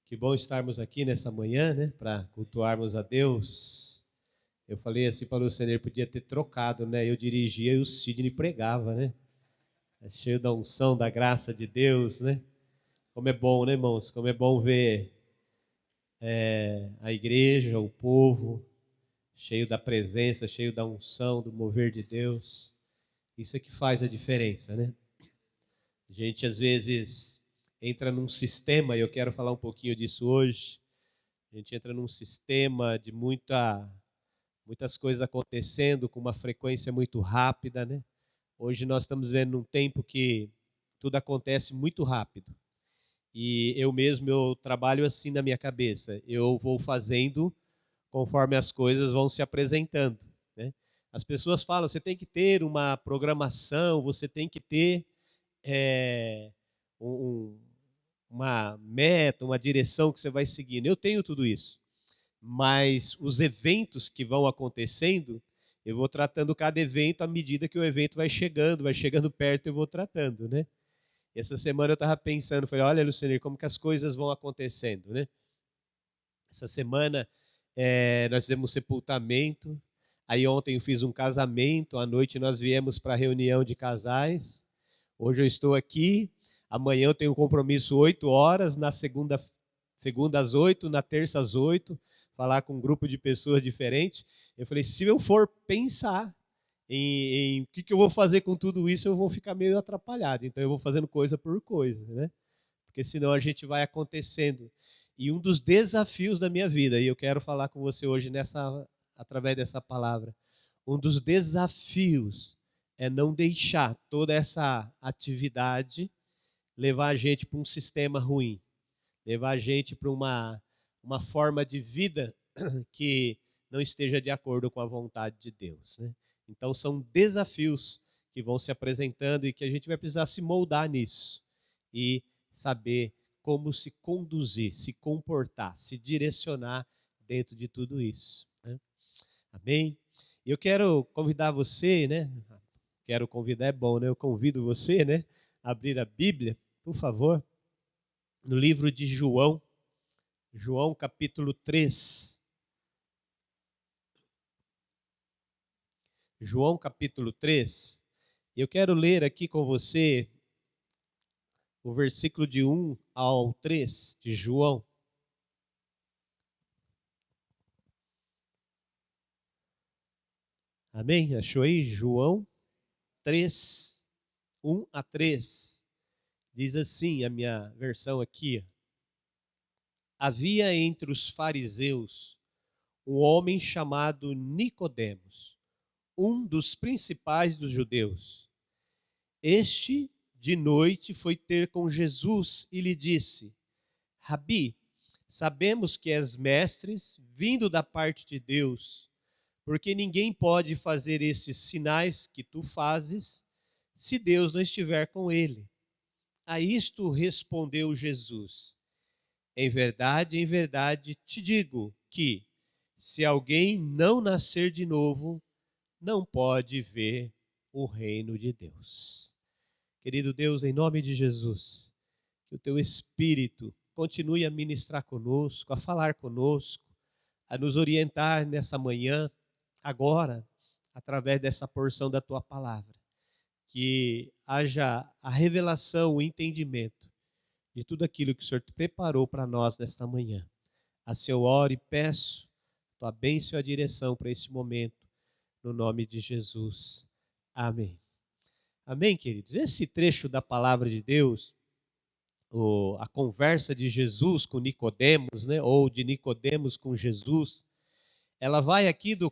Que bom estarmos aqui nessa manhã, né, para cultuarmos a Deus. Eu falei assim para o Luciano, ele podia ter trocado, né? Eu dirigia e o Sidney pregava, né? É cheio da unção, da graça de Deus, né? Como é bom, né, irmãos? Como é bom ver a igreja, o povo, cheio da presença, cheio da unção, do mover de Deus. Isso é que faz a diferença, né? A gente às vezes entra num sistema, e eu quero falar um pouquinho disso hoje. A gente entra num sistema de muitas coisas acontecendo com uma frequência muito rápida, né? Hoje nós estamos vendo um tempo que tudo acontece muito rápido. E eu mesmo, eu trabalho assim na minha cabeça. Eu vou fazendo conforme as coisas vão se apresentando, né? As pessoas falam, você tem que ter uma programação, você tem que ter é, um, uma meta, uma direção que você vai seguindo. Eu tenho tudo isso. Mas os eventos que vão acontecendo, eu vou tratando cada evento à medida que o evento vai chegando perto, eu vou tratando, né? Essa semana eu estava pensando, falei, olha, Luciano, como que as coisas vão acontecendo, né? Essa semana nós fizemos um sepultamento, aí ontem eu fiz um casamento, à noite nós viemos para a reunião de casais, hoje eu estou aqui, amanhã eu tenho um compromisso 8 horas, na segunda às 8, na terça às 8, falar com um grupo de pessoas diferentes. Eu falei, se eu for pensar em o que eu vou fazer com tudo isso, eu vou ficar meio atrapalhado. Então eu vou fazendo coisa por coisa, né? Porque senão a gente vai acontecendo. E um dos desafios da minha vida, e eu quero falar com você hoje através dessa palavra, um dos desafios é não deixar toda essa atividade levar a gente para um sistema ruim, levar a gente para uma forma de vida que não esteja de acordo com a vontade de Deus, né? Então são desafios que vão se apresentando e que a gente vai precisar se moldar nisso e saber como se conduzir, se comportar, se direcionar dentro de tudo isso, né? Amém? E eu quero convidar você, né? Quero convidar, é bom, né? Eu convido você, né? A abrir a Bíblia, por favor, no livro de João, João capítulo 3. João capítulo 3. Eu quero ler aqui com você o versículo de 1 ao 3 de João. Amém? Achou aí? João 3, 1 a 3. Diz assim a minha versão aqui. Havia entre os fariseus um homem chamado Nicodemos, um dos principais dos judeus. Este, de noite, foi ter com Jesus e lhe disse: Rabi, sabemos que és mestres, vindo da parte de Deus, porque ninguém pode fazer esses sinais que tu fazes, se Deus não estiver com ele. A isto respondeu Jesus: em verdade te digo que, se alguém não nascer de novo, não pode ver o reino de Deus. Querido Deus, em nome de Jesus, que o teu Espírito continue a ministrar conosco, a falar conosco, a nos orientar nessa manhã, agora, através dessa porção da tua palavra. Que haja a revelação, o entendimento de tudo aquilo que o Senhor preparou para nós nesta manhã. Assim eu oro e peço tua bênção e a direção para esse momento, no nome de Jesus. Amém. Amém, queridos? Esse trecho da palavra de Deus, a conversa de Jesus com Nicodemos, né, ou de Nicodemos com Jesus, ela vai aqui do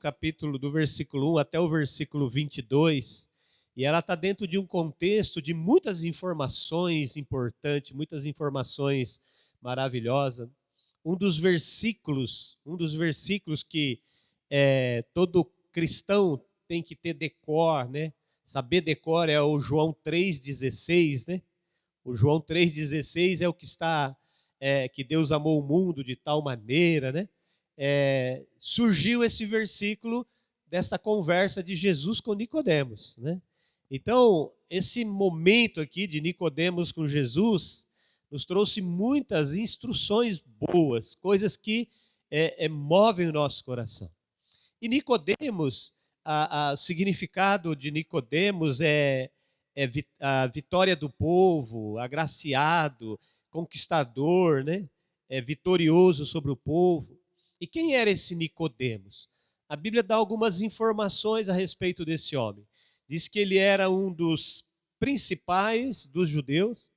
versículo 1 até o versículo 22, e ela está dentro de um contexto de muitas informações importantes, muitas informações maravilhosas. Um dos versículos que todo cristão tem que ter decor, né? Saber decor é o João 3,16, né? O João 3,16 é o que está, que Deus amou o mundo de tal maneira, né? Surgiu esse versículo dessa conversa de Jesus com Nicodemos, né? Então, esse momento aqui de Nicodemos com Jesus, nos trouxe muitas instruções boas, coisas que movem o nosso coração. E Nicodemos, o significado de Nicodemos é a vitória do povo, agraciado, conquistador, né? Vitorioso sobre o povo. E quem era esse Nicodemos? A Bíblia dá algumas informações a respeito desse homem. Diz que ele era um dos principais dos judeus.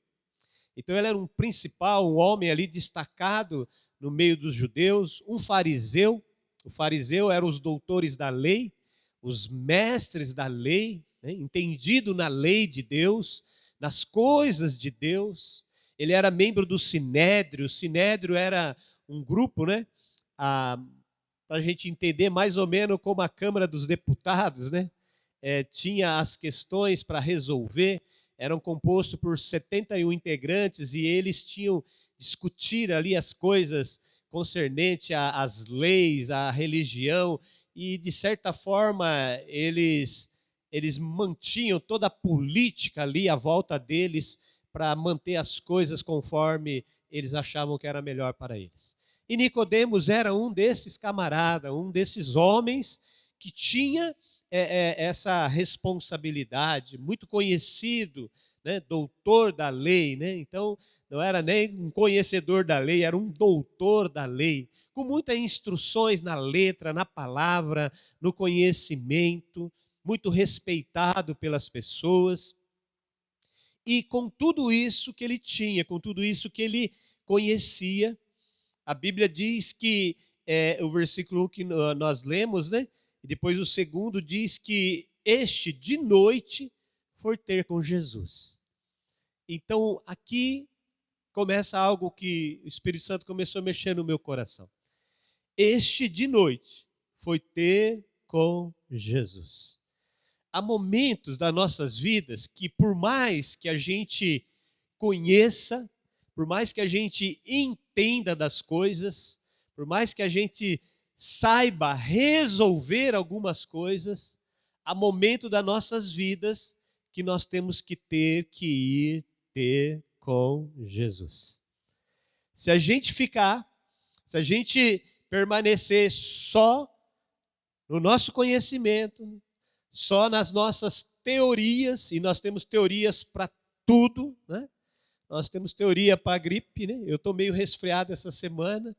Então ele era um principal, um homem ali destacado no meio dos judeus, um fariseu. O fariseu eram os doutores da lei, os mestres da lei, né? Entendido na lei de Deus, nas coisas de Deus. Ele era membro do Sinédrio. O Sinédrio era um grupo, né? Para a gente entender mais ou menos como a Câmara dos Deputados, né? Tinha as questões para resolver, eram compostos por 71 integrantes e eles tinham discutir ali as coisas concernente às leis, à religião, e de certa forma eles mantinham toda a política ali à volta deles para manter as coisas conforme eles achavam que era melhor para eles. E Nicodemos era um desses camaradas, um desses homens que tinha essa responsabilidade, muito conhecido, né, doutor da lei, né? Então não era nem um conhecedor da lei, era um doutor da lei, com muitas instruções na letra, na palavra, no conhecimento, muito respeitado pelas pessoas. E com tudo isso que ele tinha, com tudo isso que ele conhecia, a Bíblia diz que, o versículo 1 que nós lemos, né? E depois o segundo diz que este de noite foi ter com Jesus. Então aqui começa algo que o Espírito Santo começou a mexer no meu coração. Este de noite foi ter com Jesus. Há momentos das nossas vidas que, por mais que a gente conheça, por mais que a gente entenda das coisas, por mais que a gente saiba resolver algumas coisas, há momentos das nossas vidas que nós temos que ir ter com Jesus. Se a gente permanecer só no nosso conhecimento, só nas nossas teorias, e nós temos teorias para tudo, né? Nós temos teoria para gripe, né? Eu estou meio resfriado essa semana.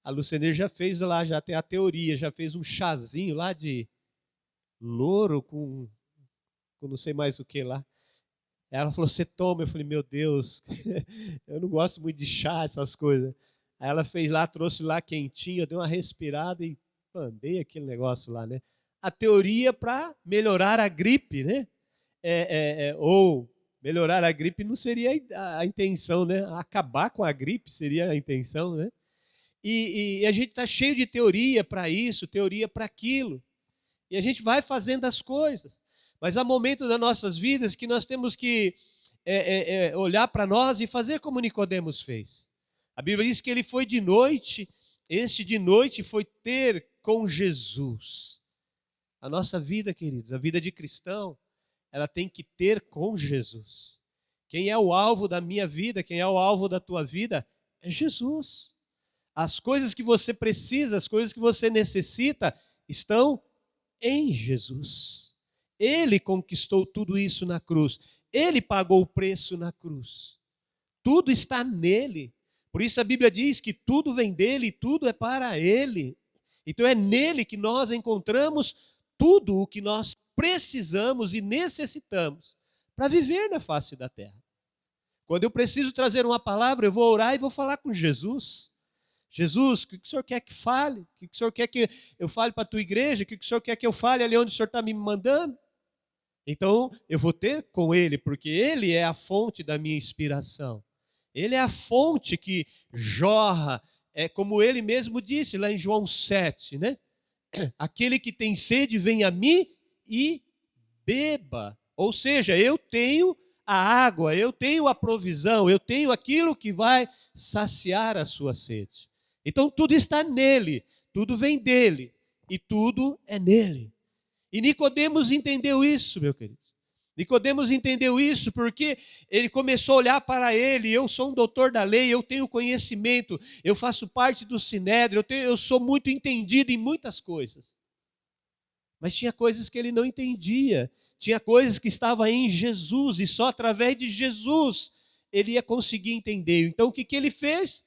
A Lucineira já fez lá, já tem a teoria, já fez um chazinho lá de louro com não sei mais o que lá. Ela falou, você toma? Eu falei, meu Deus, eu não gosto muito de chá, essas coisas. Aí ela fez lá, trouxe lá quentinho, eu dei uma respirada e mandei aquele negócio lá, né? A teoria para melhorar a gripe, né? Ou melhorar a gripe não seria a intenção, né? Acabar com a gripe seria a intenção, né? E a gente está cheio de teoria para isso, teoria para aquilo. E a gente vai fazendo as coisas. Mas há momentos das nossas vidas que nós temos que olhar para nós e fazer como Nicodemos fez. A Bíblia diz que ele foi de noite, este de noite foi ter com Jesus. A nossa vida, queridos, a vida de cristão, ela tem que ter com Jesus. Quem é o alvo da minha vida, quem é o alvo da tua vida, é Jesus. As coisas que você precisa, as coisas que você necessita, estão em Jesus. Ele conquistou tudo isso na cruz. Ele pagou o preço na cruz. Tudo está nele. Por isso a Bíblia diz que tudo vem dele e tudo é para ele. Então é nele que nós encontramos tudo o que nós precisamos e necessitamos para viver na face da terra. Quando eu preciso trazer uma palavra, eu vou orar e vou falar com Jesus. Jesus, o que o Senhor quer que fale? O que o Senhor quer que eu fale para a tua igreja? O que o Senhor quer que eu fale ali onde o Senhor está me mandando? Então, eu vou ter com Ele, porque Ele é a fonte da minha inspiração. Ele é a fonte que jorra, como Ele mesmo disse lá em João 7, né? Aquele que tem sede, vem a mim e beba. Ou seja, eu tenho a água, eu tenho a provisão, eu tenho aquilo que vai saciar a sua sede. Então tudo está nele, tudo vem dele e tudo é nele. E Nicodemos entendeu isso, meu querido. Nicodemos entendeu isso porque ele começou a olhar para ele. Eu sou um doutor da lei, eu tenho conhecimento, eu faço parte do Sinédrio, eu sou muito entendido em muitas coisas. Mas tinha coisas que ele não entendia, tinha coisas que estavam em Jesus e só através de Jesus ele ia conseguir entender. Então o que ele fez?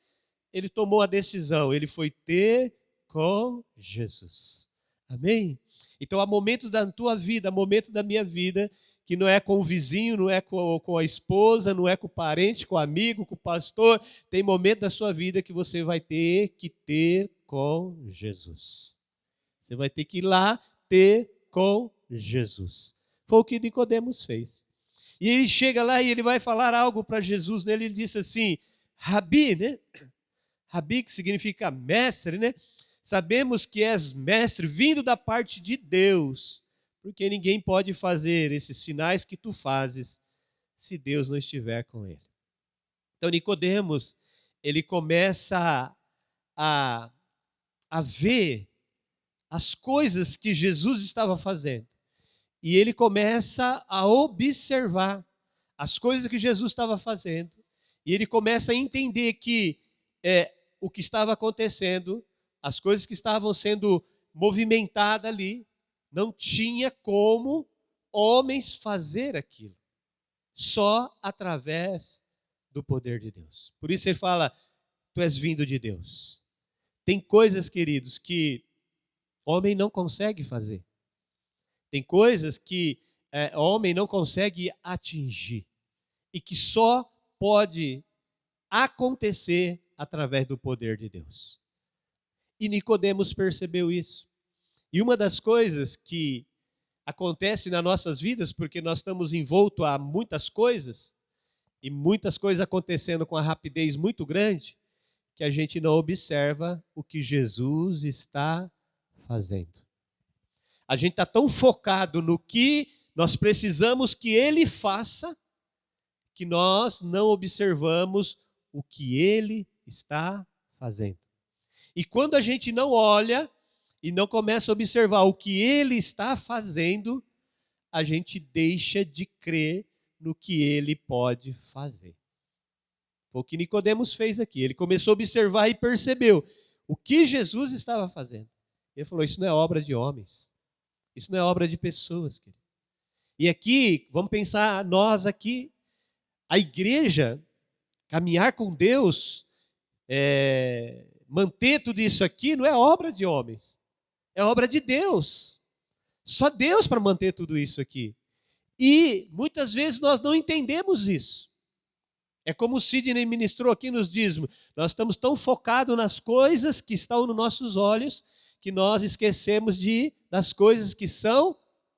Ele tomou a decisão, ele foi ter com Jesus. Amém? Então há momentos da tua vida, há momentos da minha vida, que não é com o vizinho, não é com a esposa, não é com o parente, com o amigo, com o pastor. Tem momento da sua vida que você vai ter que ter com Jesus. Você vai ter que ir lá ter com Jesus. Foi o que Nicodemos fez. E ele chega lá e ele vai falar algo para Jesus, né? Ele disse assim, Rabi, né? Rabi, que significa mestre, né? Sabemos que és mestre vindo da parte de Deus, porque ninguém pode fazer esses sinais que tu fazes se Deus não estiver com ele. Então Nicodemos, ele começa a ver as coisas que Jesus estava fazendo. E ele começa a observar as coisas que Jesus estava fazendo. E ele começa a entender que o que estava acontecendo, as coisas que estavam sendo movimentadas ali, não tinha como homens fazer aquilo. Só através do poder de Deus. Por isso ele fala, tu és vindo de Deus. Tem coisas, queridos, que homem não consegue fazer. Tem coisas que homem não consegue atingir. E que só pode acontecer através do poder de Deus. E Nicodemos percebeu isso. E uma das coisas que acontece nas nossas vidas, porque nós estamos envoltos a muitas coisas, e muitas coisas acontecendo com uma rapidez muito grande, que a gente não observa o que Jesus está fazendo. A gente está tão focado no que nós precisamos que Ele faça, que nós não observamos o que Ele está fazendo. E quando a gente não olha e não começa a observar o que Ele está fazendo, a gente deixa de crer no que Ele pode fazer. Foi o que Nicodemos fez aqui. Ele começou a observar e percebeu o que Jesus estava fazendo. Ele falou, isso não é obra de homens. Isso não é obra de pessoas, querido. E aqui, vamos pensar nós aqui, a igreja, caminhar com Deus, manter tudo isso aqui, não é obra de homens. É obra de Deus. Só Deus para manter tudo isso aqui. E muitas vezes nós não entendemos isso. É como o Sidney ministrou aqui nos dízimos. Nós estamos tão focados nas coisas que estão nos nossos olhos que nós esquecemos das coisas que são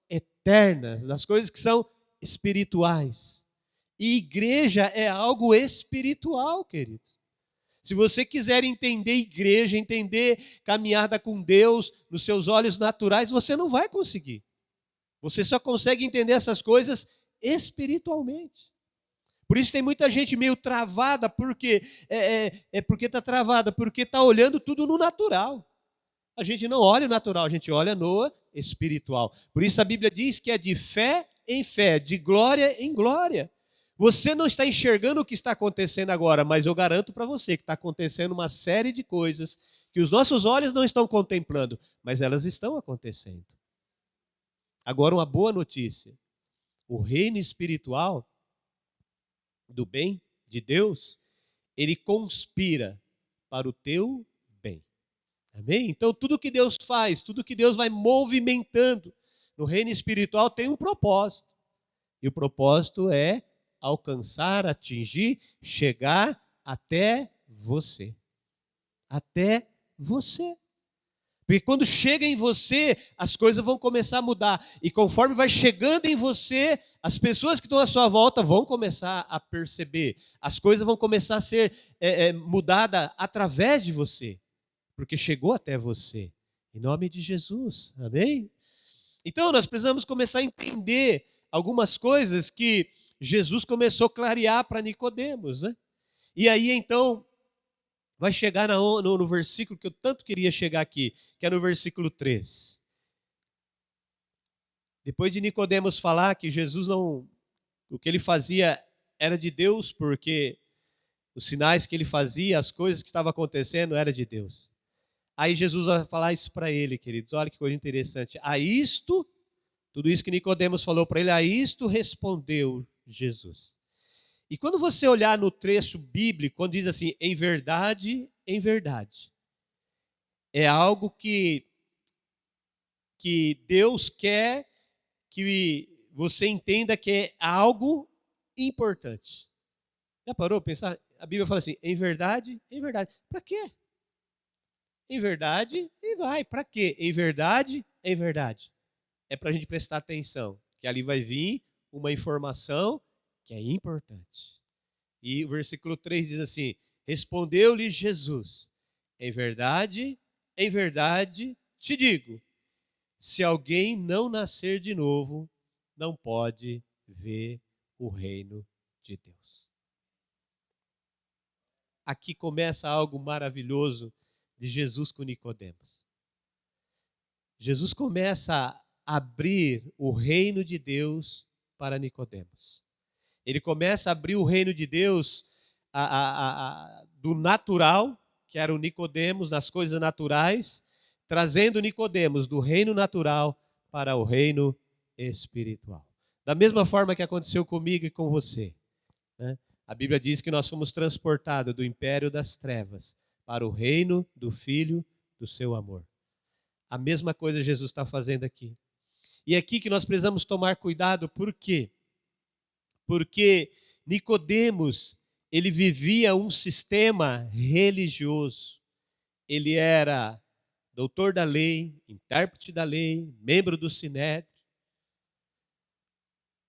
eternas, das coisas que são espirituais. E igreja é algo espiritual, queridos. Se você quiser entender igreja, entender caminhada com Deus nos seus olhos naturais, você não vai conseguir. Você só consegue entender essas coisas espiritualmente. Por isso tem muita gente meio travada, porque porque está travada, porque está olhando tudo no natural. A gente não olha o natural, a gente olha no espiritual. Por isso a Bíblia diz que é de fé em fé, de glória em glória. Você não está enxergando o que está acontecendo agora, mas eu garanto para você que está acontecendo uma série de coisas que os nossos olhos não estão contemplando, mas elas estão acontecendo. Agora uma boa notícia. O reino espiritual do bem de Deus, ele conspira para o teu bem. Amém? Então, tudo que Deus faz, tudo que Deus vai movimentando no reino espiritual tem um propósito. E o propósito é alcançar, atingir, chegar até você. Até você. Porque quando chega em você, as coisas vão começar a mudar. E conforme vai chegando em você, as pessoas que estão à sua volta vão começar a perceber. As coisas vão começar a ser mudadas através de você. Porque chegou até você. Em nome de Jesus. Amém? Então, nós precisamos começar a entender algumas coisas que Jesus começou a clarear para Nicodemos, né? E aí, então, vai chegar no versículo que eu tanto queria chegar aqui, que é no versículo 3. Depois de Nicodemos falar que Jesus não, o que ele fazia era de Deus, porque os sinais que ele fazia, as coisas que estavam acontecendo, era de Deus. Aí Jesus vai falar isso para ele, queridos. Olha que coisa interessante. A isto, tudo isso que Nicodemos falou para ele, a isto respondeu Jesus. E quando você olhar no trecho bíblico, quando diz assim, em verdade, é algo que Deus quer que você entenda que é algo importante. Já parou para pensar? A Bíblia fala assim, em verdade. Para quê? Em verdade, e vai. Para quê? Em verdade. É para a gente prestar atenção, que ali vai vir uma informação que é importante. E o versículo 3 diz assim, respondeu-lhe Jesus, em verdade, te digo, se alguém não nascer de novo, não pode ver o reino de Deus. Aqui começa algo maravilhoso de Jesus com Nicodemos. Jesus começa a abrir o reino de Deus para Nicodemos. Ele começa a abrir o reino de Deus do natural, que era o Nicodemos, das coisas naturais, trazendo Nicodemos do reino natural para o reino espiritual. Da mesma forma que aconteceu comigo e com você, né? A Bíblia diz que nós fomos transportados do império das trevas para o reino do Filho do seu amor. A mesma coisa Jesus está fazendo aqui. E é aqui que nós precisamos tomar cuidado, por quê? Porque Nicodemos, ele vivia um sistema religioso. Ele era doutor da lei, intérprete da lei, membro do Sinédrio.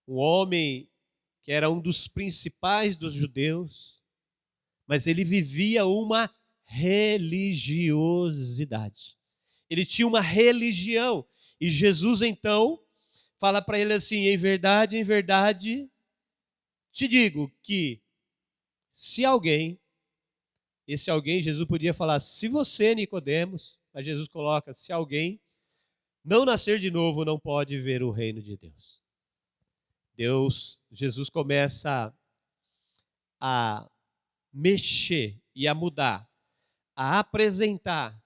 Um homem que era um dos principais dos judeus, mas ele vivia uma religiosidade. Ele tinha uma religião. E Jesus, então, fala para ele assim, em verdade, te digo que se alguém, esse alguém, Jesus podia falar, se você, Nicodemos, mas Jesus coloca, se alguém não nascer de novo, não pode ver o reino de Deus. Jesus começa a mexer e a mudar, a apresentar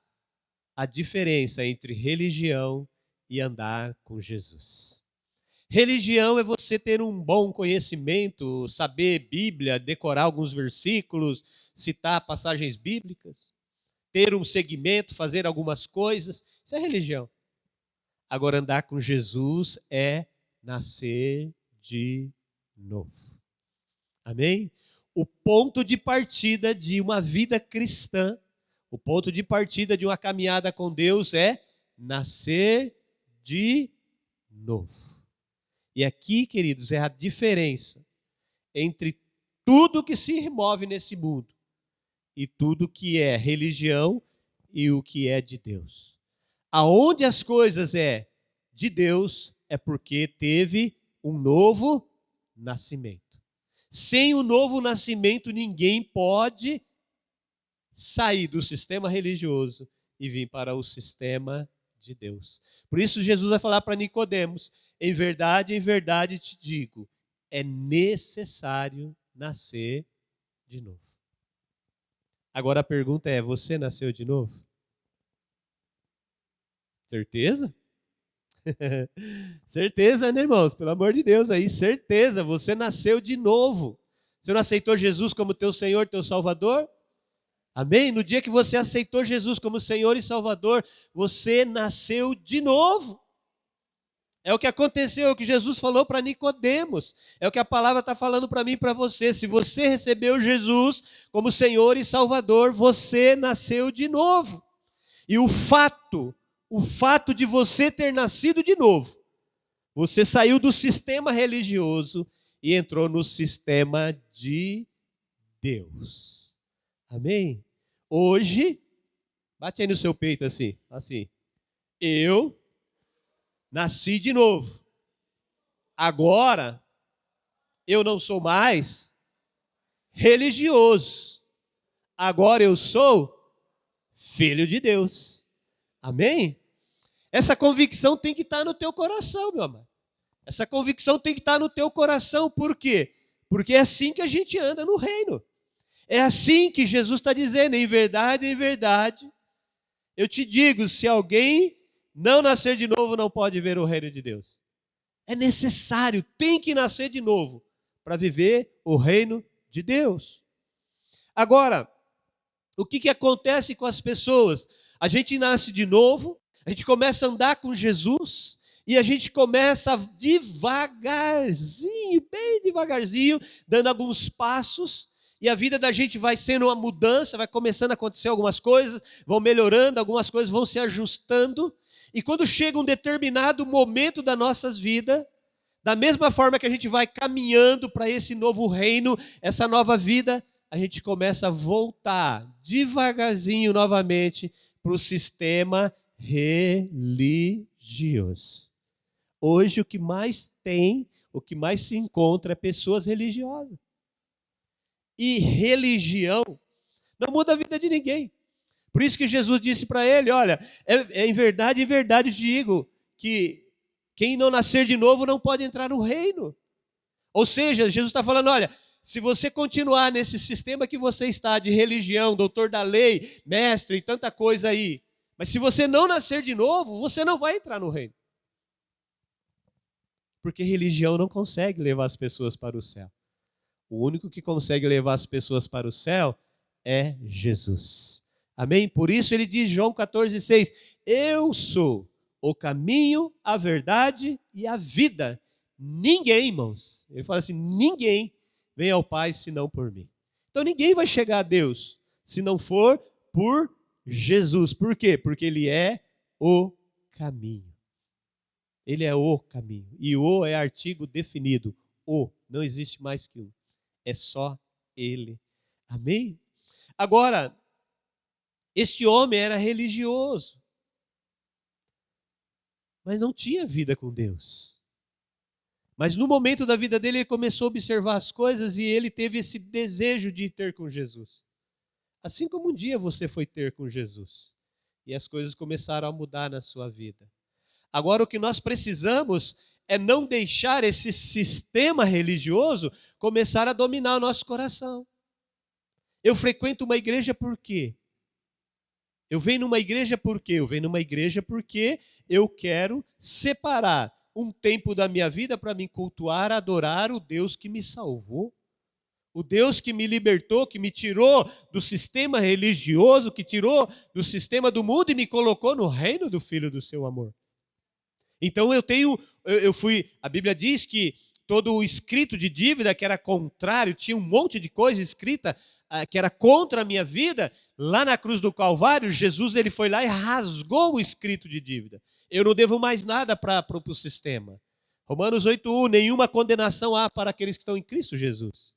a diferença entre religião e andar com Jesus. Religião é você ter um bom conhecimento, saber Bíblia, decorar alguns versículos, citar passagens bíblicas, ter um segmento, fazer algumas coisas. Isso é religião. Agora, andar com Jesus é nascer de novo. Amém? O ponto de partida de uma vida cristã, o ponto de partida de uma caminhada com Deus é nascer de novo. E aqui, queridos, é a diferença entre tudo que se remove nesse mundo e tudo que é religião e o que é de Deus. Aonde as coisas é de Deus é porque teve um novo nascimento. Sem o novo nascimento, ninguém pode sair do sistema religioso e vir para o sistema de Deus. Por isso Jesus vai falar para Nicodemos, em verdade te digo, é necessário nascer de novo. Agora a pergunta é, você nasceu de novo? Certeza? Certeza, né, irmãos? Pelo amor de Deus aí, certeza, você nasceu de novo. Você não aceitou Jesus como teu Senhor, teu Salvador? Amém? No dia que você aceitou Jesus como Senhor e Salvador, você nasceu de novo. É o que aconteceu, é o que Jesus falou para Nicodemos. É o que a palavra está falando para mim e para você. Se você recebeu Jesus como Senhor e Salvador, você nasceu de novo. E o fato de você ter nascido de novo, você saiu do sistema religioso e entrou no sistema de Deus. Amém? Hoje, bate aí no seu peito assim, eu nasci de novo. Agora, eu não sou mais religioso. Agora eu sou filho de Deus. Amém? Essa convicção tem que estar no teu coração, meu amado. Essa convicção tem que estar no teu coração. Por quê? Porque é assim que a gente anda no reino. É assim que Jesus está dizendo, em verdade, eu te digo, se alguém não nascer de novo, não pode ver o reino de Deus. É necessário, tem que nascer de novo para viver o reino de Deus. Agora, o que acontece com as pessoas? A gente nasce de novo, a gente começa a andar com Jesus e a gente começa devagarzinho, bem devagarzinho, dando alguns passos, e a vida da gente vai sendo uma mudança, vai começando a acontecer algumas coisas, vão melhorando, algumas coisas vão se ajustando, e quando chega um determinado momento das nossas vidas, da mesma forma que a gente vai caminhando para esse novo reino, essa nova vida, a gente começa a voltar devagarzinho novamente para o sistema religioso. Hoje o que mais tem, o que mais se encontra é pessoas religiosas. E religião não muda a vida de ninguém. Por isso que Jesus disse para ele, olha, em verdade eu te digo que quem não nascer de novo não pode entrar no reino. Ou seja, Jesus está falando, olha, se você continuar nesse sistema que você está, de religião, doutor da lei, mestre e tanta coisa aí, mas se você não nascer de novo, você não vai entrar no reino. Porque religião não consegue levar as pessoas para o céu. O único que consegue levar as pessoas para o céu é Jesus. Amém? Por isso ele diz, João 14,6, eu sou o caminho, a verdade e a vida. Ninguém, irmãos, ele fala assim, ninguém vem ao Pai senão por mim. Então ninguém vai chegar a Deus se não for por Jesus. Por quê? Porque ele é o caminho. Ele é o caminho. E o é artigo definido. O, não existe mais que um. É só ele. Amém? Agora, este homem era religioso, mas não tinha vida com Deus. Mas no momento da vida dele, ele começou a observar as coisas e ele teve esse desejo de ter com Jesus. Assim como um dia você foi ter com Jesus. E as coisas começaram a mudar na sua vida. Agora, o que nós precisamos é não deixar esse sistema religioso começar a dominar o nosso coração. Eu frequento uma igreja por quê? Eu venho numa igreja por quê? Eu venho numa igreja porque eu quero separar um tempo da minha vida para me cultuar, adorar o Deus que me salvou. O Deus que me libertou, que me tirou do sistema religioso, que tirou do sistema do mundo e me colocou no reino do Filho do seu amor. Então a Bíblia diz que todo o escrito de dívida que era contrário, tinha um monte de coisa escrita que era contra a minha vida, lá na cruz do Calvário, Jesus ele foi lá e rasgou o escrito de dívida. Eu não devo mais nada para o sistema. Romanos 8:1, nenhuma condenação há para aqueles que estão em Cristo Jesus.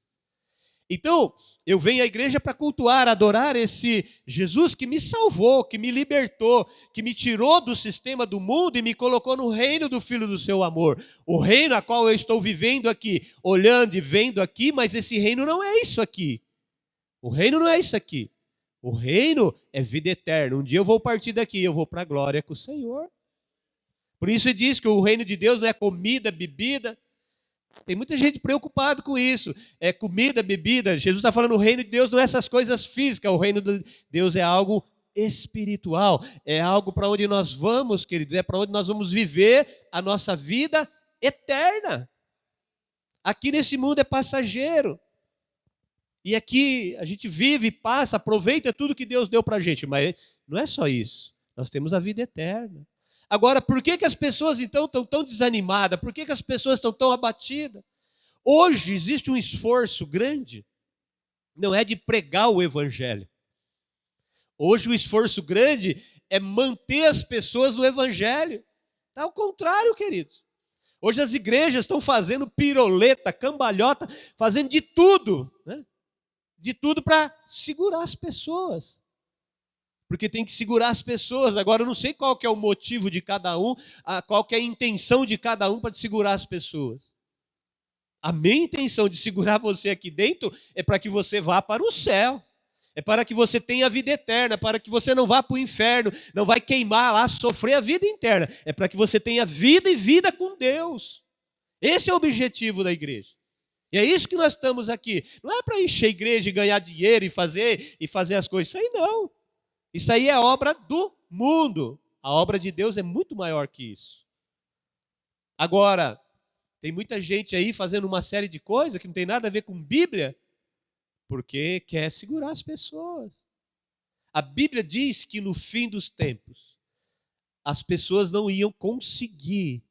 Então, eu venho à igreja para cultuar, adorar esse Jesus que me salvou, que me libertou, que me tirou do sistema do mundo e me colocou no reino do Filho do seu amor. O reino a qual eu estou vivendo aqui, olhando e vendo aqui, mas esse reino não é isso aqui. O reino não é isso aqui. O reino é vida eterna. Um dia eu vou partir daqui, eu vou para a glória com o Senhor. Por isso ele diz que o reino de Deus não é comida, bebida. Tem muita gente preocupada com isso. É comida, bebida. Jesus está falando, o reino de Deus não é essas coisas físicas. O reino de Deus é algo espiritual. É algo para onde nós vamos, queridos. É para onde nós vamos viver a nossa vida eterna. Aqui nesse mundo é passageiro. E aqui a gente vive, passa, aproveita tudo que Deus deu para a gente. Mas não é só isso. Nós temos a vida eterna. Agora, por que as pessoas então estão tão desanimadas? Por que as pessoas estão tão abatidas? Hoje existe um esforço grande, não é de pregar o evangelho. Hoje o esforço grande é manter as pessoas no evangelho. Está ao contrário, queridos. Hoje as igrejas estão fazendo piroleta, cambalhota, fazendo de tudo, né? De tudo para segurar as pessoas. Porque tem que segurar as pessoas. Agora eu não sei qual que é o motivo de cada um, qual que é a intenção de cada um para segurar as pessoas. A minha intenção de segurar você aqui dentro é para que você vá para o céu. É para que você tenha a vida eterna, para que você não vá para o inferno, não vai queimar lá, sofrer a vida interna. É para que você tenha vida e vida com Deus. Esse é o objetivo da igreja. E é isso que nós estamos aqui. Não é para encher a igreja e ganhar dinheiro e fazer as coisas. Isso aí não. Isso aí é obra do mundo. A obra de Deus é muito maior que isso. Agora, tem muita gente aí fazendo uma série de coisas que não tem nada a ver com Bíblia, porque quer segurar as pessoas. A Bíblia diz que no fim dos tempos, as pessoas não iam conseguir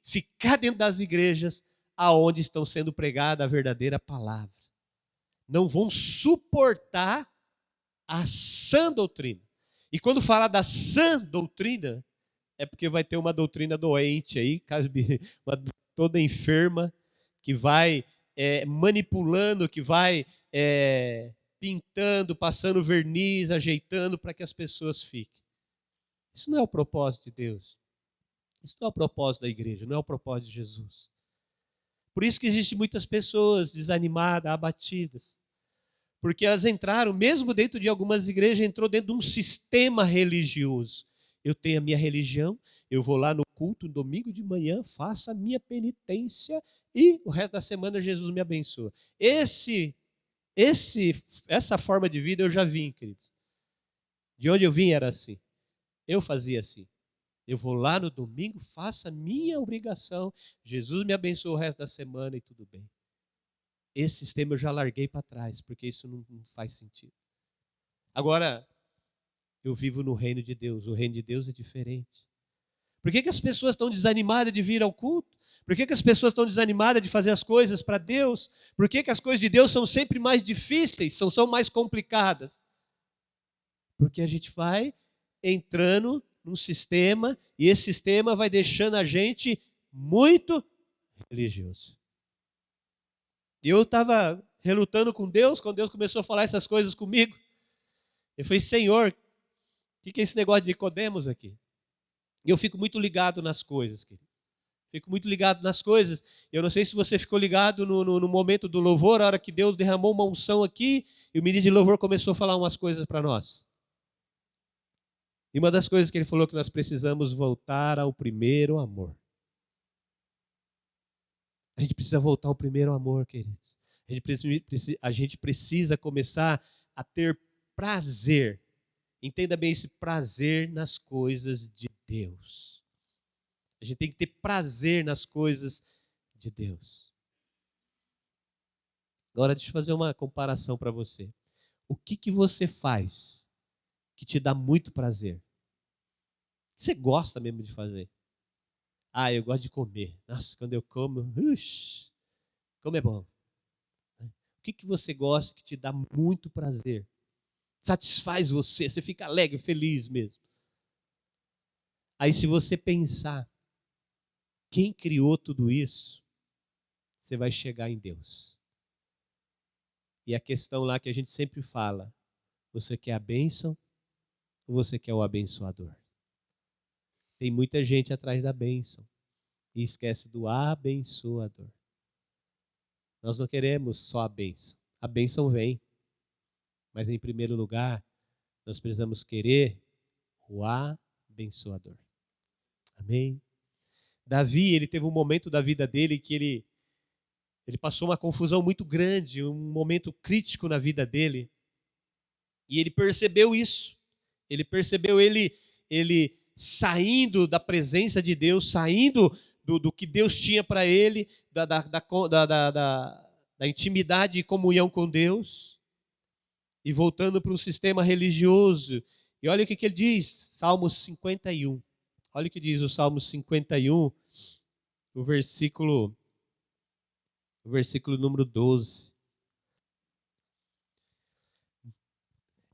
ficar dentro das igrejas aonde estão sendo pregada a verdadeira palavra. Não vão suportar a sã doutrina. E quando fala da sã doutrina, é porque vai ter uma doutrina doente aí, toda enferma, que vai manipulando, que vai pintando, passando verniz, ajeitando para que as pessoas fiquem. Isso não é o propósito de Deus. Isso não é o propósito da igreja, não é o propósito de Jesus. Por isso que existem muitas pessoas desanimadas, abatidas. Porque elas entraram, mesmo dentro de algumas igrejas, entrou dentro de um sistema religioso. Eu tenho a minha religião, eu vou lá no culto, no domingo de manhã, faço a minha penitência e o resto da semana Jesus me abençoa. Essa forma de vida eu já vim, queridos. De onde eu vim era assim. Eu fazia assim. Eu vou lá no domingo, faço a minha obrigação, Jesus me abençoa o resto da semana e tudo bem. Esse sistema eu já larguei para trás, porque isso não faz sentido. Agora, eu vivo no reino de Deus. O reino de Deus é diferente. Por que as pessoas estão desanimadas de vir ao culto? Por que as pessoas estão desanimadas de fazer as coisas para Deus? Por que as coisas de Deus são sempre mais difíceis, são mais complicadas? Porque a gente vai entrando num sistema e esse sistema vai deixando a gente muito religioso. E eu estava relutando com Deus, quando Deus começou a falar essas coisas comigo. Eu falei, Senhor, o que é esse negócio de Nicodemos aqui? E eu fico muito ligado nas coisas, querido. Fico muito ligado nas coisas. Eu não sei se você ficou ligado no momento do louvor, a hora que Deus derramou uma unção aqui, e o ministro de louvor começou a falar umas coisas para nós. E uma das coisas que ele falou que nós precisamos voltar ao primeiro amor. A gente precisa voltar ao primeiro amor, queridos. A gente precisa começar a ter prazer. Entenda bem esse prazer nas coisas de Deus. A gente tem que ter prazer nas coisas de Deus. Agora deixa eu fazer uma comparação para você. O que você faz que te dá muito prazer? Você gosta mesmo de fazer? Ah, eu gosto de comer. Nossa, quando eu como, como é bom. O que você gosta que te dá muito prazer? Satisfaz você, você fica alegre, feliz mesmo. Aí se você pensar, quem criou tudo isso, você vai chegar em Deus. E a questão lá que a gente sempre fala, você quer a bênção ou você quer o abençoador? Tem muita gente atrás da bênção e esquece do abençoador. Nós não queremos só a bênção. A bênção vem. Mas em primeiro lugar, nós precisamos querer o abençoador. Amém? Davi, ele teve um momento da vida dele que ele passou uma confusão muito grande, um momento crítico na vida dele. E ele percebeu isso. Ele percebeu ele saindo da presença de Deus, saindo do que Deus tinha para ele, da intimidade e comunhão com Deus, e voltando para um sistema religioso. E olha o que ele diz, Salmo 51. Olha o que diz o Salmo 51, o versículo número 12.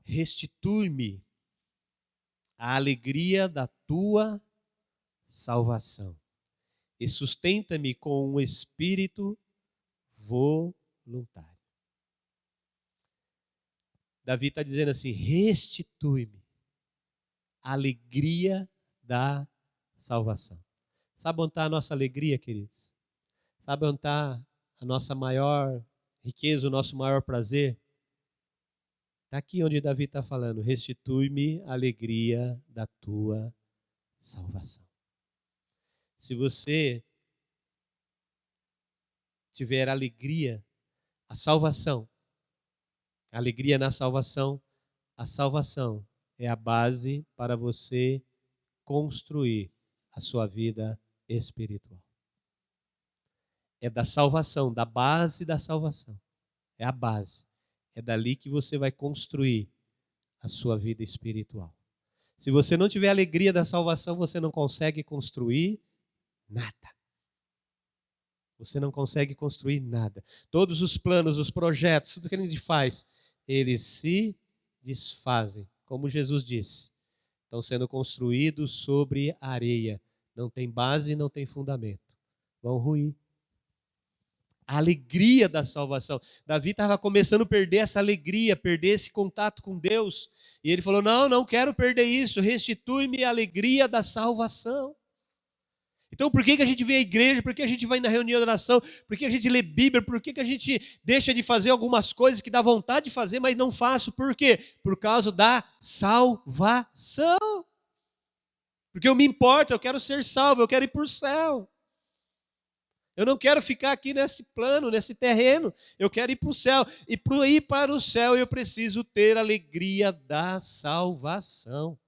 Restitui-me a alegria da tua salvação e sustenta-me com um espírito voluntário. Davi está dizendo assim, restitui-me a alegria da salvação. Sabe onde está a nossa alegria, queridos? Sabe onde está a nossa maior riqueza, o nosso maior prazer? Está aqui onde Davi está falando, restitui-me a alegria da tua salvação. Se você tiver alegria, a salvação, alegria na salvação, a salvação é a base para você construir a sua vida espiritual. É da salvação, da base da salvação. É a base. É dali que você vai construir a sua vida espiritual. Se você não tiver alegria da salvação, você não consegue construir nada. Você não consegue construir nada. Todos os planos, os projetos, tudo que a gente faz, eles se desfazem. Como Jesus disse, estão sendo construídos sobre areia. Não tem base, não tem fundamento. Vão ruir. A alegria da salvação. Davi estava começando a perder essa alegria, perder esse contato com Deus. E ele falou, não quero perder isso. Restitui-me a alegria da salvação. Então, por que a gente vem à igreja? Por que a gente vai na reunião de oração? Por que a gente lê Bíblia? Por que a gente deixa de fazer algumas coisas que dá vontade de fazer, mas não faço? Por quê? Por causa da salvação. Porque eu me importo, eu quero ser salvo, eu quero ir para o céu. Eu não quero ficar aqui nesse plano, nesse terreno. Eu quero ir para o céu. E para ir para o céu eu preciso ter a alegria da salvação.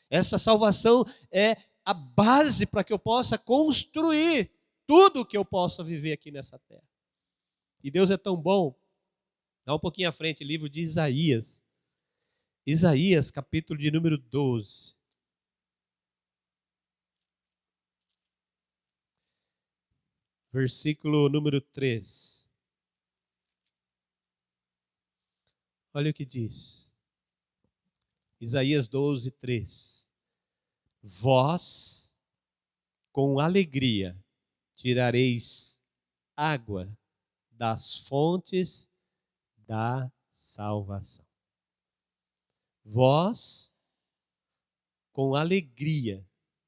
Essa salvação é a base para que eu possa construir tudo o que eu possa viver aqui nessa terra. E Deus é tão bom. Dá um pouquinho à frente, livro de Isaías. Isaías, capítulo de número 12. Versículo número 3. Olha o que diz. Isaías 12, 3. Vós, com alegria, tirareis água das fontes da salvação. Vós, com alegria,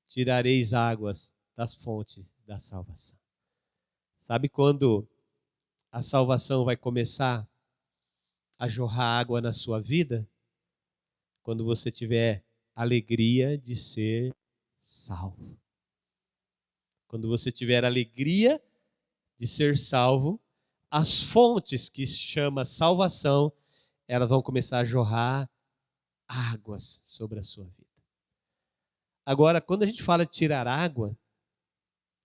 tirareis águas das fontes da salvação. Sabe quando a salvação vai começar a jorrar água na sua vida? Quando você tiver alegria de ser salvo. Quando você tiver alegria de ser salvo, as fontes que se chama salvação, elas vão começar a jorrar águas sobre a sua vida. Agora, quando a gente fala de tirar água,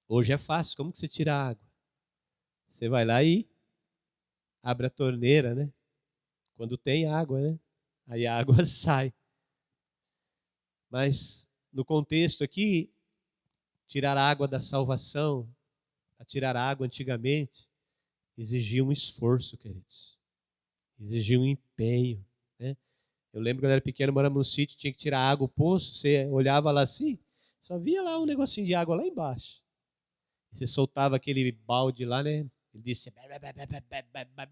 hoje é fácil. Como que você tira água? Você vai lá e abre a torneira, né? Quando tem água, né? Aí a água sai. Mas no contexto aqui, tirar a água da salvação, a tirar a água antigamente, exigia um esforço, queridos. Exigia um empenho, né? Eu lembro quando eu era pequeno, morava num sítio, tinha que tirar água do poço, você olhava lá assim, só via lá um negocinho de água lá embaixo. Você soltava aquele balde lá, né? Ele disse,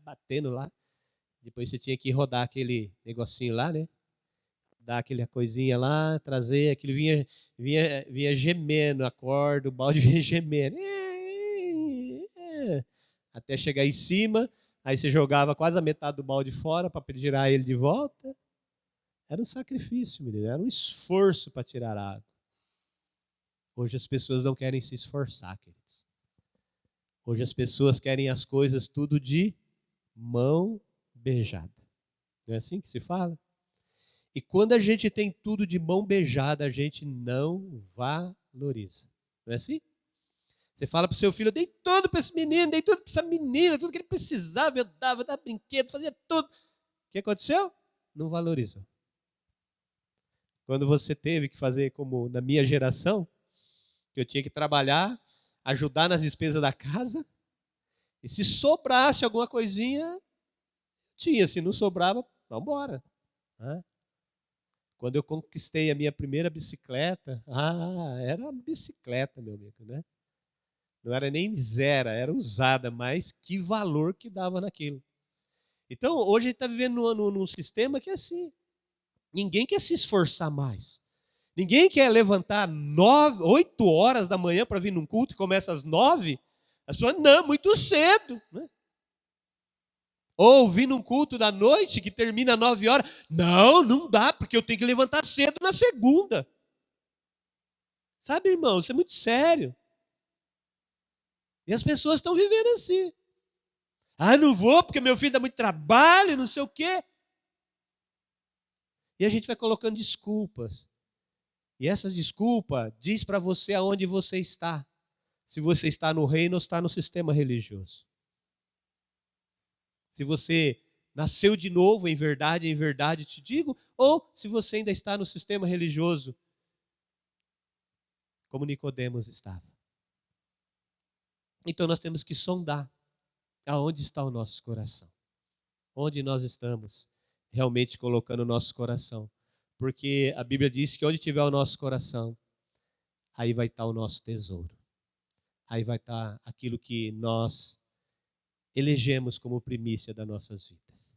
batendo lá. Depois você tinha que rodar aquele negocinho lá, né? Dar aquela coisinha lá, trazer, aquilo vinha gemendo a corda, o balde vinha gemendo. Até chegar em cima, aí você jogava quase a metade do balde fora para tirar ele de volta. Era um sacrifício, menino, era um esforço para tirar a água. Hoje as pessoas não querem se esforçar, queridos. Hoje as pessoas querem as coisas tudo de mão beijada. Não é assim que se fala? E quando a gente tem tudo de mão beijada, a gente não valoriza. Não é assim? Você fala para o seu filho, eu dei tudo para esse menino, dei tudo para essa menina, tudo que ele precisava, eu dava brinquedo, fazia tudo. O que aconteceu? Não valorizou. Quando você teve que fazer como na minha geração, que eu tinha que trabalhar, ajudar nas despesas da casa, e se sobrasse alguma coisinha, tinha. Se não sobrava, vamos embora. Quando eu conquistei a minha primeira bicicleta, era uma bicicleta, meu amigo, né? Não era nem zero, era usada, mas que valor que dava naquilo. Então, hoje a gente está vivendo num sistema que é assim. Ninguém quer se esforçar mais. Ninguém quer levantar 8 horas da manhã para vir num culto que começa às 9. As pessoas, não, muito cedo. Né? Ou vir num culto da noite que termina às 9 horas. Não dá, porque eu tenho que levantar cedo na segunda. Sabe, irmão, isso é muito sério. E as pessoas estão vivendo assim. Não vou porque meu filho dá muito trabalho, não sei o quê. E a gente vai colocando desculpas. E essas desculpas diz para você aonde você está. Se você está no reino ou está no sistema religioso. Se você nasceu de novo em verdade te digo, ou se você ainda está no sistema religioso, como Nicodemos estava. Então nós temos que sondar aonde está o nosso coração. Onde nós estamos realmente colocando o nosso coração. Porque a Bíblia diz que onde tiver o nosso coração, aí vai estar o nosso tesouro. Aí vai estar aquilo que nós elegemos como primícia das nossas vidas.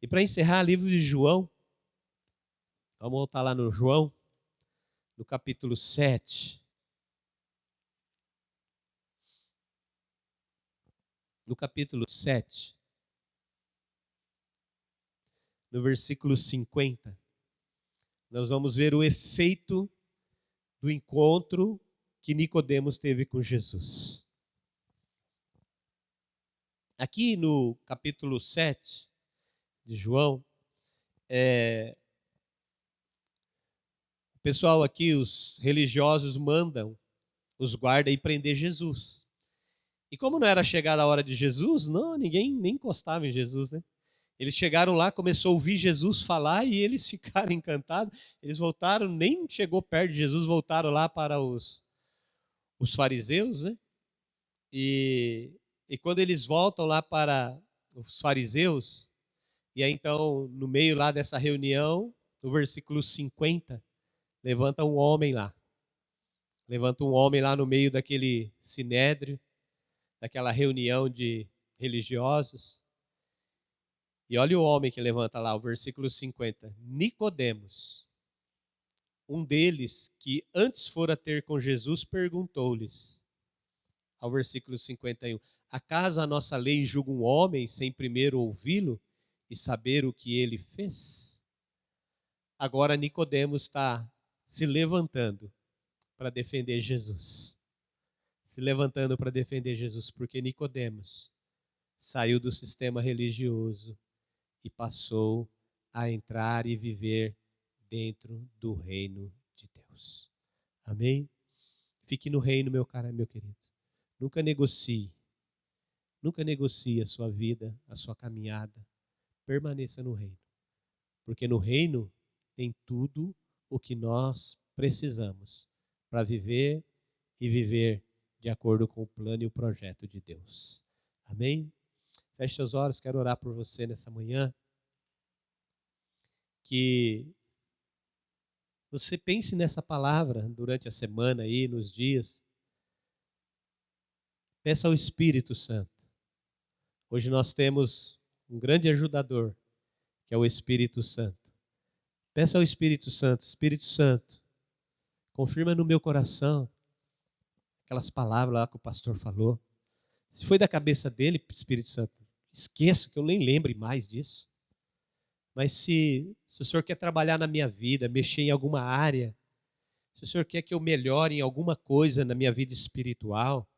E para encerrar, livro de João, vamos voltar lá no João, no capítulo 7. No capítulo 7, no versículo 50, nós vamos ver o efeito do encontro que Nicodemos teve com Jesus. Aqui no capítulo 7 de João, o pessoal aqui, os religiosos, mandam os guardas ir prender Jesus. E como não era chegada a hora de Jesus, ninguém nem encostava em Jesus, né? Eles chegaram lá, começou a ouvir Jesus falar e eles ficaram encantados. Eles voltaram, nem chegou perto de Jesus, voltaram lá para os fariseus, né? E quando eles voltam lá para os fariseus, e aí então, no meio lá dessa reunião, no versículo 50, levanta um homem lá. Levanta um homem lá no meio daquele sinédrio, daquela reunião de religiosos. E olha o homem que levanta lá, o versículo 50. Nicodemos, um deles que antes fora ter com Jesus, perguntou-lhes, ao versículo 51, acaso a nossa lei julga um homem sem primeiro ouvi-lo e saber o que ele fez? Agora Nicodemos está se levantando para defender Jesus. Se levantando para defender Jesus, porque Nicodemos saiu do sistema religioso e passou a entrar e viver dentro do reino de Deus. Amém? Fique no reino, meu cara, meu querido. Nunca negocie a sua vida, a sua caminhada. Permaneça no reino. Porque no reino tem tudo o que nós precisamos para viver e viver de acordo com o plano e o projeto de Deus. Amém? Feche seus olhos, quero orar por você nessa manhã. Que você pense nessa palavra durante a semana aí, nos dias. Peça ao Espírito Santo. Hoje nós temos um grande ajudador, que é o Espírito Santo. Peça ao Espírito Santo, confirma no meu coração aquelas palavras lá que o pastor falou. Se foi da cabeça dele, Espírito Santo, esqueça que eu nem lembre mais disso. Mas se o Senhor quer trabalhar na minha vida, mexer em alguma área, se o Senhor quer que eu melhore em alguma coisa na minha vida espiritual,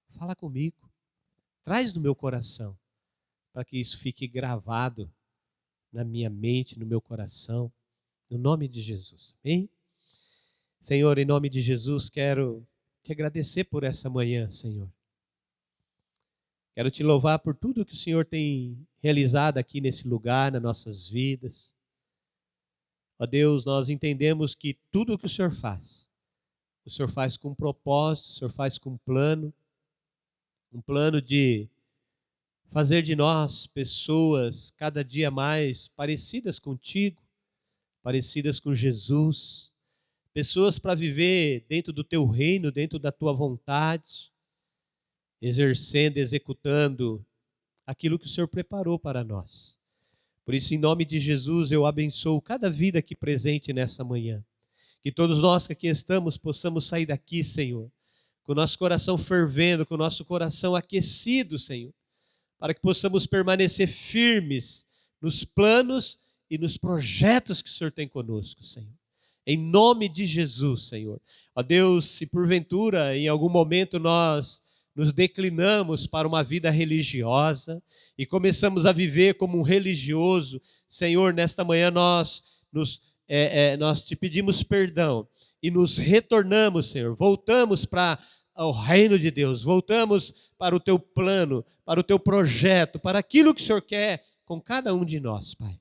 fala comigo. Traz no meu coração, para que isso fique gravado na minha mente, no meu coração, no nome de Jesus. Amém? Senhor, em nome de Jesus, quero te agradecer por essa manhã, Senhor. Quero te louvar por tudo que o Senhor tem realizado aqui nesse lugar, nas nossas vidas. Ó Deus, nós entendemos que tudo o que o Senhor faz com um propósito, o Senhor faz com um plano de fazer de nós pessoas cada dia mais parecidas contigo, parecidas com Jesus, pessoas para viver dentro do teu reino, dentro da tua vontade, exercendo, executando aquilo que o Senhor preparou para nós. Por isso, em nome de Jesus, eu abençoo cada vida aqui presente nessa manhã. Que todos nós que aqui estamos possamos sair daqui, Senhor, com o nosso coração fervendo, com o nosso coração aquecido, Senhor, para que possamos permanecer firmes nos planos e nos projetos que o Senhor tem conosco, Senhor. Em nome de Jesus, Senhor. Ó Deus, se porventura em algum momento nós nos declinamos para uma vida religiosa e começamos a viver como um religioso, Senhor, nesta manhã nós te pedimos perdão e nos retornamos, Senhor, voltamos para o reino de Deus, voltamos para o teu plano, para o teu projeto, para aquilo que o Senhor quer com cada um de nós, Pai.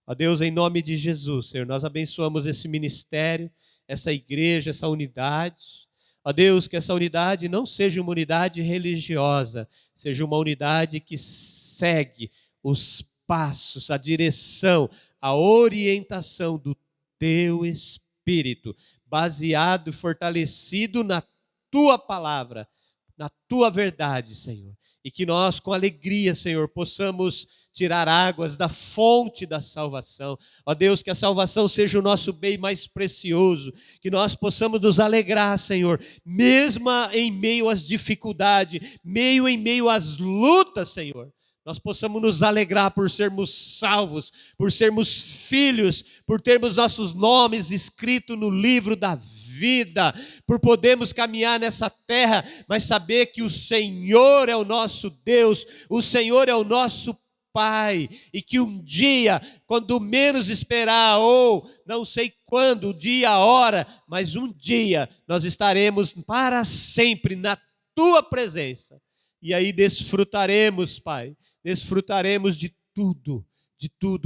Ó Deus, em nome de Jesus, Senhor, nós abençoamos esse ministério, essa igreja, essa unidade. Ó Deus, que essa unidade não seja uma unidade religiosa, seja uma unidade que segue os passos, a direção, a orientação do teu Espírito, baseado e fortalecido na tua palavra, na tua verdade, Senhor. E que nós, com alegria, Senhor, possamos tirar águas da fonte da salvação. Ó Deus, que a salvação seja o nosso bem mais precioso, que nós possamos nos alegrar, Senhor, mesmo em meio às dificuldades, em meio às lutas, Senhor. Nós possamos nos alegrar por sermos salvos, por sermos filhos, por termos nossos nomes escritos no livro da vida, por podermos caminhar nessa terra, mas saber que o Senhor é o nosso Deus, o Senhor é o nosso Pai, e que um dia, quando menos esperar, ou não sei quando, o dia, a hora, mas um dia nós estaremos para sempre na tua presença. E aí desfrutaremos, Pai, desfrutaremos de tudo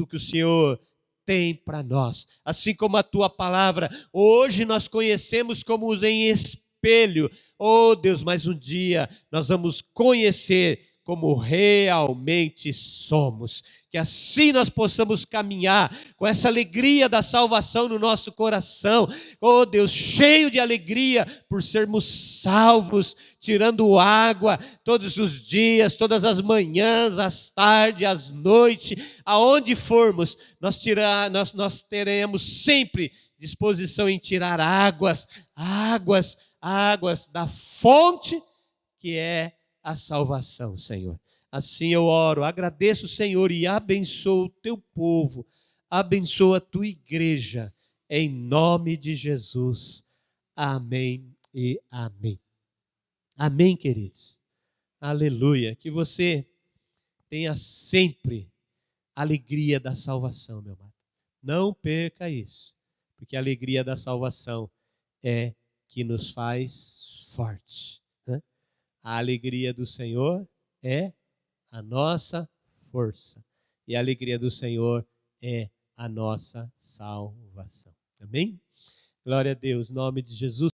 que o Senhor tem para nós. Assim como a tua palavra, hoje nós conhecemos como em espelho. Oh Deus, mas um dia nós vamos conhecer como realmente somos. Que assim nós possamos caminhar com essa alegria da salvação no nosso coração. Oh Deus, cheio de alegria por sermos salvos, tirando água todos os dias, todas as manhãs, as tardes, as noites, aonde formos, nós teremos sempre disposição em tirar águas da fonte que é a salvação, Senhor. Assim eu oro, agradeço, Senhor, e abençoo o teu povo, abençoa a tua igreja, em nome de Jesus. Amém e amém. Amém, queridos. Aleluia. Que você tenha sempre alegria da salvação, meu amado. Não perca isso, porque a alegria da salvação é que nos faz fortes. A alegria do Senhor é a nossa força. E a alegria do Senhor é a nossa salvação. Amém? Glória a Deus, em nome de Jesus.